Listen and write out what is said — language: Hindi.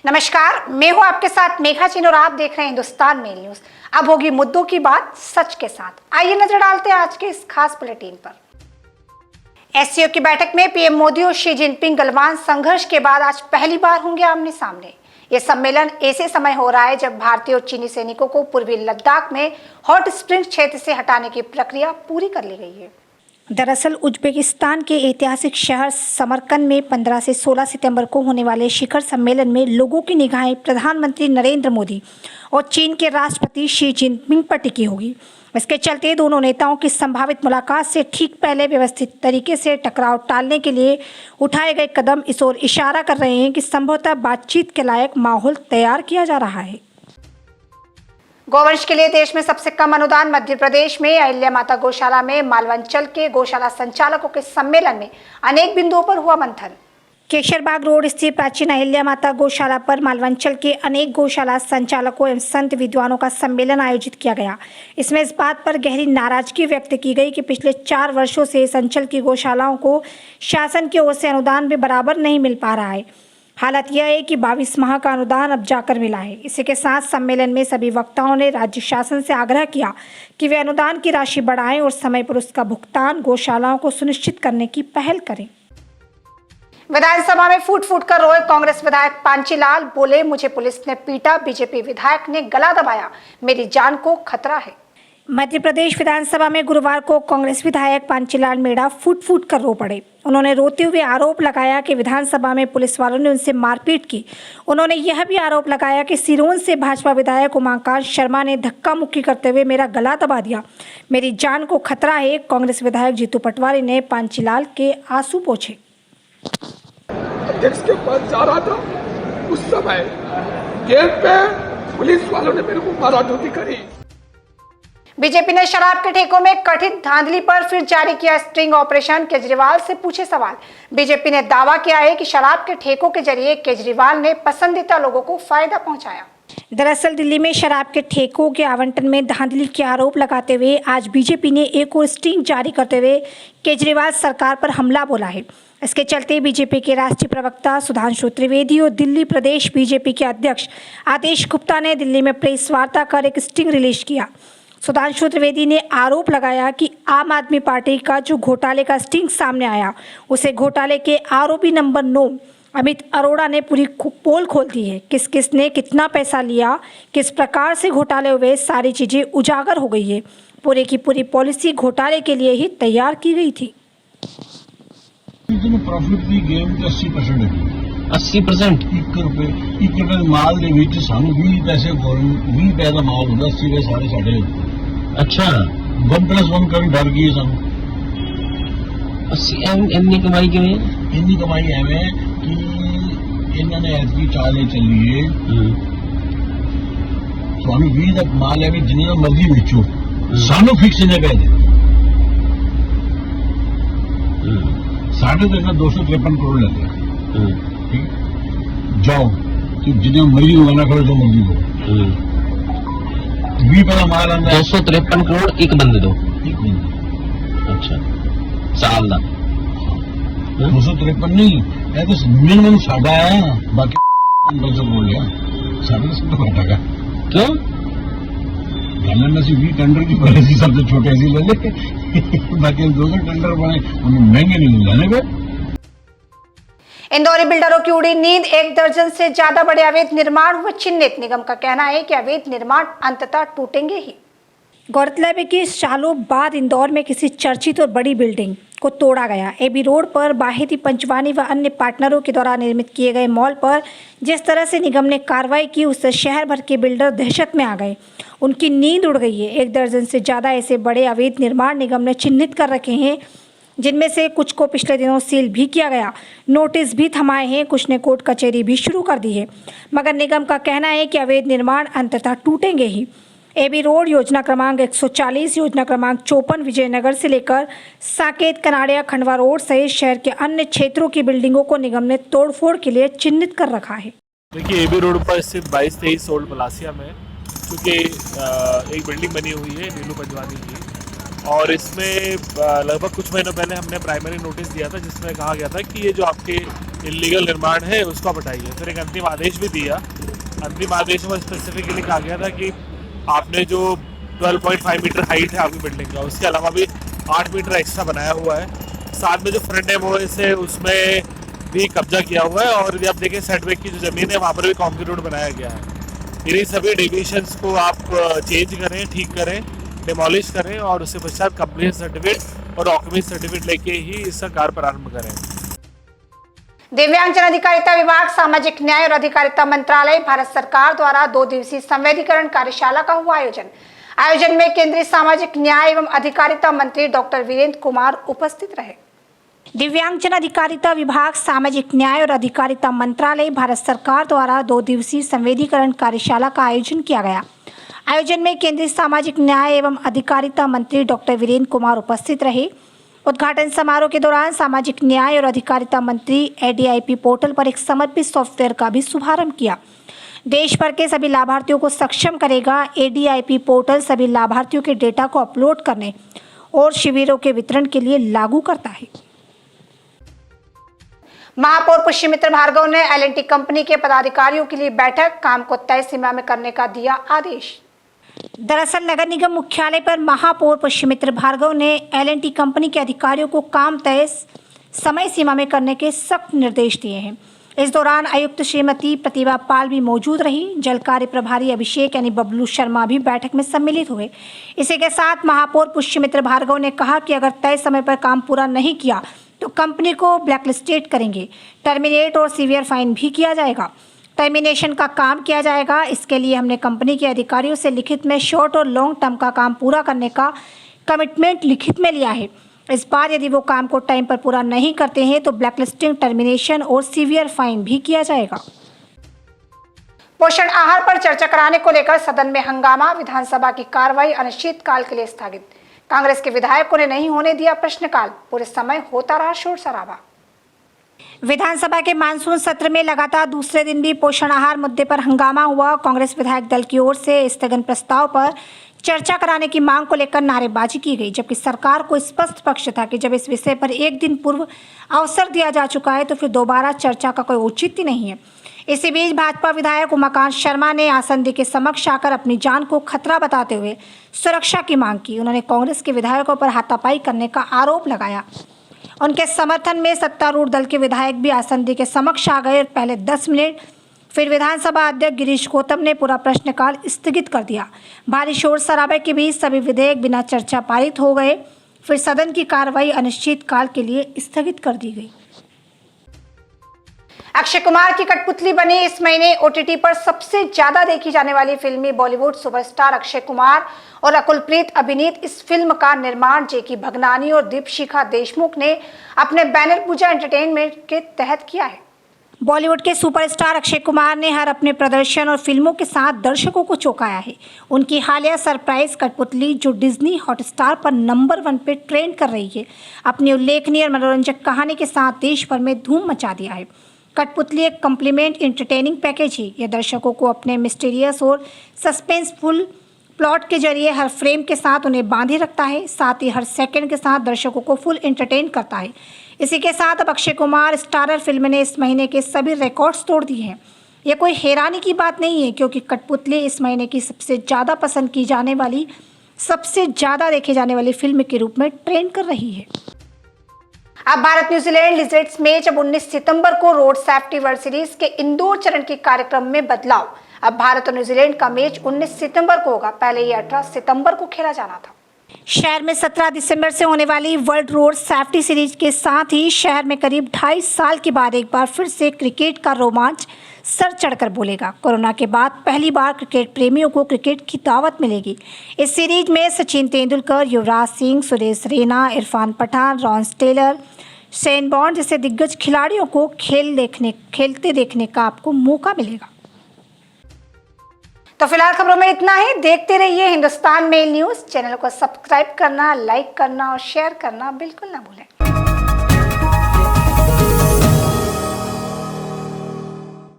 नमस्कार, मैं हूं आपके साथ मेघा चिन और आप देख रहे हैं हिंदुस्तान मेल न्यूज। अब होगी मुद्दों की बात सच के साथ। आइए नजर डालते हैं आज के इस खास बुलेटिन पर। एससीओ की बैठक में पीएम मोदी और शी जिनपिंग गलवान संघर्ष के बाद आज पहली बार होंगे आमने सामने। यह सम्मेलन ऐसे समय हो रहा है जब भारतीय और चीनी सैनिकों को पूर्वी लद्दाख में हॉट स्प्रिंग क्षेत्र से हटाने की प्रक्रिया पूरी कर ली गई है। दरअसल उज्बेकिस्तान के ऐतिहासिक शहर समरकंद में 15 से 16 सितंबर को होने वाले शिखर सम्मेलन में लोगों की निगाहें प्रधानमंत्री नरेंद्र मोदी और चीन के राष्ट्रपति शी जिनपिंग पर टिकी होगी। इसके चलते दोनों नेताओं की संभावित मुलाकात से ठीक पहले व्यवस्थित तरीके से टकराव टालने के लिए उठाए गए कदम इस ओर इशारा कर रहे हैं कि संभवतः बातचीत के लायक माहौल तैयार किया जा रहा है। गौवंश के लिए देश में सबसे कम अनुदान मध्य प्रदेश में अहिल्या माता गौशाला में मालवांचल के गौशाला संचालकों के सम्मेलन में अनेक बिंदुओं पर हुआ मंथन। केशरबाग रोड स्थित प्राचीन अहिल्या माता गौशाला पर मालवांचल के अनेक गौशाला संचालकों एवं संत विद्वानों का सम्मेलन आयोजित किया गया। इसमें इस बात पर गहरी नाराजगी व्यक्त की गई कि पिछले 4 वर्षों से इस अंचल की गौशालाओं को शासन की ओर से अनुदान भी बराबर नहीं मिल पा रहा है। हालत यह है कि 22 माह का अनुदान अब जाकर मिला है। इसी के साथ सम्मेलन में सभी वक्ताओं ने राज्य शासन से आग्रह किया कि वे अनुदान की राशि बढ़ाएं और समय पर उसका भुगतान गौशालाओं को सुनिश्चित करने की पहल करें। विधानसभा में फूट फूट कर रोए कांग्रेस विधायक पांचीलाल, बोले मुझे पुलिस ने पीटा, बीजेपी विधायक ने गला दबाया, मेरी जान को खतरा है। मध्य प्रदेश विधानसभा में गुरुवार को कांग्रेस विधायक पांचीलाल मेड़ा फूट फूट कर रो पड़े। उन्होंने रोते हुए आरोप लगाया कि विधानसभा में पुलिस वालों ने उनसे मारपीट की। उन्होंने यह भी आरोप लगाया कि सिरोंज से भाजपा विधायक उमाकांत शर्मा ने धक्का मुक्की करते हुए मेरा गला दबा दिया, मेरी जान को खतरा है। कांग्रेस विधायक जीतू पटवारी ने पांचीलाल के आंसू पोंछे। अध्यक्ष के पास जा रहा था, उस समय गेट पे पुलिस वालों ने मेरे को माराठोती करी। बीजेपी ने शराब के ठेकों में कथित धांधली पर फिर जारी किया स्ट्रिंग ऑपरेशन। केजरीवाल से पूछे सवाल। बीजेपी ने दावा किया है कि शराब के ठेकों के जरिए केजरीवाल ने पसंदीदा लोगों को फायदा पहुंचाया। दरअसल दिल्ली में शराब के ठेकों के आवंटन में धांधली के आरोप लगाते हुए आज बीजेपी ने एक और स्ट्रिंग जारी करते हुए केजरीवाल सरकार पर हमला बोला है। इसके चलते बीजेपी के राष्ट्रीय प्रवक्ता सुधांशु त्रिवेदी और दिल्ली प्रदेश बीजेपी के अध्यक्ष आदेश गुप्ता ने दिल्ली में प्रेस वार्ता कर एक स्ट्रिंग रिलीज किया। सुधांशु त्रिवेदी ने आरोप लगाया कि आम आदमी पार्टी का जो घोटाले का स्टिंग सामने आया, उसे घोटाले के आरोपी नंबर 9 अमित अरोड़ा ने पूरी पोल खोल दी है। किस किस ने कितना पैसा लिया, किस प्रकार से घोटाले हुए, सारी चीजें उजागर हो गई है। पूरे की पूरी पॉलिसी घोटाले के लिए ही तैयार की गई थी। प्रॉफिट की गेम 80% है। 80% ₹1 माल ਦੇ ਵਿੱਚ ਸਾਨੂੰ 20 ਪੈਸੇ 20 ਪੈਸੇ ਦਾ ਮਾਲ ਹੁੰਦਾ 80 ਪੈਸੇ ਸਾਰੇ ਸਾਡੇ। ਅੱਛਾ 1+1 ਕਰਨ ਡਰ ਗਈ ਸਾਨੂੰ। 80 ਇੰਨੀ ਕਮਾਈ ਕਿਵੇਂ? ਇੰਨੀ ਕਮਾਈ ਐਵੇਂ ਕਿ ਇਹਨਾਂ ਨੇ ਐਤਕੀ ਚਾਲੇ ਚੱਲੀਏ ਸਾਨੂੰ 20 ਦਾ ਮਾਲ ਹੈ ਵੀ ਜਿੰਨਾ ਮਰਜ਼ੀ ਵੇਚੋ ਸਾਨੂੰ ਫਿਕਸ ਨੇ ਪੈਸੇ। ਸਾਡੇ ਤੇ 253 ਕਰੋੜ ਲੱਗੇ। जाओ तो जिन्हें मर्जी मंगाना करो जो मर्जी दो। 20 पैसा माल आंदा 253 करोड़ एक बंदे दो। अच्छा साल का 253 नहीं है तो मिनिमम साढ़ा है। बाकी 200 बोल लिया साढ़े 10 टका क्यों गल में 20 टेंडर की पहले सबसे छोटे ऐसी ले ले बाकी 200 टेंडर बने उन्हें महंगे नहीं मिलाने पे। इंदौरी बिल्डरों की उड़ी नींद। 1 दर्जन से ज्यादा बड़े अवैध निर्माण हुए चिन्हित। निगम का कहना है कि अवैध निर्माण अंततः टूटेंगे ही। गौरतलब है कि सालों बाद इंदौर में किसी चर्चित और बड़ी बिल्डिंग को तोड़ा गया। एबी रोड पर बाहेती पंचवानी व अन्य पार्टनरों के द्वारा निर्मित किए गए मॉल पर जिस तरह से निगम ने कार्रवाई की, उससे शहर भर के बिल्डर दहशत में आ गए। उनकी नींद उड़ गई है। 1 दर्जन से ज्यादा ऐसे बड़े अवैध निर्माण निगम ने चिन्हित कर रखे हैं, जिनमें से कुछ को पिछले दिनों सील भी किया गया, नोटिस भी थमाए हैं, कुछ ने कोर्ट कचहरी भी शुरू कर दी है। मगर निगम का कहना है कि अवैध निर्माण अंततः टूटेंगे ही। एबी रोड योजना क्रमांक 140, योजना क्रमांक 54 विजयनगर से लेकर साकेत, कनाड़िया, खंडवा रोड सहित शहर के अन्य क्षेत्रों की बिल्डिंगों को निगम ने तोड़फोड़ के लिए चिन्हित कर रखा है। देखिए एबी रोड पर स्थित 22-23 ओल्ड मलासिया में क्योंकि एक बिल्डिंग बनी हुई है नीलू पंचवानी की, और इसमें लगभग कुछ महीनों पहले हमने प्राइमरी नोटिस दिया था जिसमें कहा गया था कि ये जो आपके इलीगल निर्माण है उसको आप हटाइए। फिर एक अंतिम आदेश भी दिया। अंतिम आदेश में स्पेसिफिकली कहा गया था कि आपने जो 12.5 मीटर हाइट है आपकी बिल्डिंग का, उसके अलावा भी 8 मीटर एक्स्ट्रा बनाया हुआ है। साथ में जो फ्रंट एमओएस है उसमें भी कब्जा किया हुआ है। और यदि आप देखें सेटबैक की जो ज़मीन है वहाँ पर भी कॉन्क्रीट रोड बनाया गया है। इन्हीं सभी डिविजन्स को आप चेंज करें, ठीक करें, डिमोलिश करें और उसके पश्चात कंप्लीट सर्टिफिकेट और ऑक्यूपेंसी सर्टिफिकेट लेके ही इसका कार्य प्रारंभ करें। दिव्यांगजन अधिकारिता विभाग, सामाजिक न्याय और अधिकारिता मंत्रालय, भारत सरकार द्वारा 2 दिवसीय संवेदीकरण कार्यशाला का हुआ आयोजन में केंद्रीय सामाजिक न्याय एवं अधिकारिता मंत्री डॉक्टर वीरेंद्र कुमार उपस्थित रहे। दिव्यांगजन अधिकारिता विभाग, सामाजिक न्याय और अधिकारिता मंत्रालय, भारत सरकार द्वारा 2 दिवसीय संवेदीकरण कार्यशाला का आयोजन किया गया। आयोजन में केंद्रीय सामाजिक न्याय एवं अधिकारिता मंत्री डॉक्टर वीरेंद्र कुमार उपस्थित रहे। उद्घाटन समारोह के दौरान सामाजिक न्याय और अधिकारिता मंत्री ADIP पोर्टल पर एक समर्पित सॉफ्टवेयर का भी शुभारंभ किया। देश भर के सभी लाभार्थियों को सक्षम करेगा। ADIP पोर्टल सभी लाभार्थियों के डेटा को अपलोड करने और शिविरों के वितरण के लिए लागू करता है। महापौर पुष्यमित्र भार्गव ने L&T कंपनी के पदाधिकारियों के लिए बैठक, काम को तय सीमा में करने का दिया आदेश। दरअसल नगर निगम मुख्यालय पर महापौर पुष्यमित्र भार्गव ने L&T कंपनी के अधिकारियों को काम तय समय सीमा में करने के सख्त निर्देश दिए हैं। इस दौरान आयुक्त श्रीमती प्रतिभा पाल भी मौजूद रही। जल कार्य प्रभारी अभिषेक यानी बबलू शर्मा भी बैठक में सम्मिलित हुए। इसी के साथ महापौर पुष्यमित्र भार्गव ने कहा कि अगर तय समय पर काम पूरा नहीं किया तो कंपनी को ब्लैकलिस्टेड करेंगे, टर्मिनेट और सीवियर फाइन भी किया जाएगा। टर्मिनेशन का काम किया जाएगा। इसके लिए हमने कंपनी के अधिकारियों से लिखित में शॉर्ट और लॉन्ग टर्म का काम पूरा करने का कमिटमेंट लिखित में लिया है। इस बार यदि वो काम को टाइम पर पूरा नहीं करते हैं तो ब्लैकलिस्टिंग, टर्मिनेशन और सीवियर फाइन भी किया जाएगा। पोषण आहार पर चर्चा कराने को लेकर सदन में हंगामा, विधानसभा की कार्रवाई अनिश्चितकाल के लिए स्थगित। कांग्रेस के विधायकों ने नहीं होने दिया प्रश्नकाल, पूरे समय होता रहा शोर शराबा। विधानसभा के मानसून सत्र में लगातार दूसरे दिन भी पोषण आहार मुद्दे पर हंगामा हुआ। कांग्रेस विधायक दल की ओर से स्थगन प्रस्ताव पर चर्चा कराने की मांग को लेकर नारेबाजी की गई, जबकि सरकार को स्पष्ट पक्ष था कि जब इस विषय पर एक दिन पूर्व अवसर दिया जा चुका है तो फिर दोबारा चर्चा का कोई औचित्य नहीं है। इसी बीच भाजपा विधायक उमाकांत शर्मा ने आसंदी के समक्ष आकर अपनी जान को खतरा बताते हुए सुरक्षा की मांग की। उन्होंने कांग्रेस के विधायकों पर हाथापाई करने का आरोप लगाया। उनके समर्थन में सत्तारूढ़ दल के विधायक भी आसंदी के समक्ष आ गए। पहले 10 मिनट, फिर विधानसभा अध्यक्ष गिरीश गौतम ने पूरा प्रश्नकाल स्थगित कर दिया। भारी शोर शराबे के बीच सभी विधेयक बिना चर्चा पारित हो गए। फिर सदन की कार्रवाई अनिश्चितकाल के लिए स्थगित कर दी गई। अक्षय कुमार की कठपुतली बनी इस महीने OTT पर सबसे ज्यादा देखी जाने वाली फिल्मी बॉलीवुड सुपरस्टार अक्षय कुमार और अकुलप्रीत अभिनीत इस फिल्म का निर्माण जेकी भगनानी और दीपशिखा देशमुख ने अपने बैनर पूजा एंटरटेनमेंट के तहत किया है। बॉलीवुड के सुपरस्टार अक्षय कुमार ने हर अपने प्रदर्शन और फिल्मों के साथ दर्शकों को चौंकाया है। उनकी हालिया सरप्राइज कठपुतली, जो डिज्नी हॉटस्टार पर नंबर 1 पे ट्रेंड कर रही है, अपनी उल्लेखनीय और मनोरंजक कहानी के साथ देश भर में धूम मचा दिया है। कठपुतली एक कॉम्प्लीमेंट एंटरटेनिंग पैकेज है। यह दर्शकों को अपने मिस्टीरियस और सस्पेंसफुल प्लॉट के जरिए हर फ्रेम के साथ उन्हें बांधे रखता है, साथ ही हर सेकंड के साथ दर्शकों को फुल एंटरटेन करता है। इसी के साथ अब अक्षय कुमार स्टारर फिल्म ने इस महीने के सभी रिकॉर्ड्स तोड़ दिए हैं। यह कोई हैरानी की बात नहीं है, क्योंकि कठपुतली इस महीने की सबसे ज़्यादा पसंद की जाने वाली, सबसे ज़्यादा देखे जाने वाली फिल्म के रूप में ट्रेंड कर रही है। अब भारत न्यूजीलैंड लिजेंड्स मैच अब 19 सितंबर को रोड सेफ्टी वर्ल्ड सीरीज के इंदौर चरण के कार्यक्रम में बदलाव। अब भारत और न्यूजीलैंड का मैच 19 सितंबर को होगा। पहले ये 18 सितंबर को खेला जाना था। शहर में 17 दिसंबर से होने वाली वर्ल्ड रोड सेफ्टी सीरीज के साथ ही शहर में करीब 2.5 साल के बाद एक बार फिर से क्रिकेट का रोमांच सर चढ़कर बोलेगा। कोरोना के बाद पहली बार क्रिकेट प्रेमियों को क्रिकेट की दावत मिलेगी। इस सीरीज में Sachin Tendulkar, Yuvraj Singh, Suresh Raina, Irfan Pathan, Ross Taylor, Shane बॉर्न जैसे दिग्गज खिलाड़ियों को खेलते देखने का आपको मौका मिलेगा। तो फिलहाल खबरों में इतना ही। देखते रहिए हिंदुस्तान मेल न्यूज। चैनल को सब्सक्राइब करना, लाइक करना और शेयर करना बिल्कुल ना भूलें।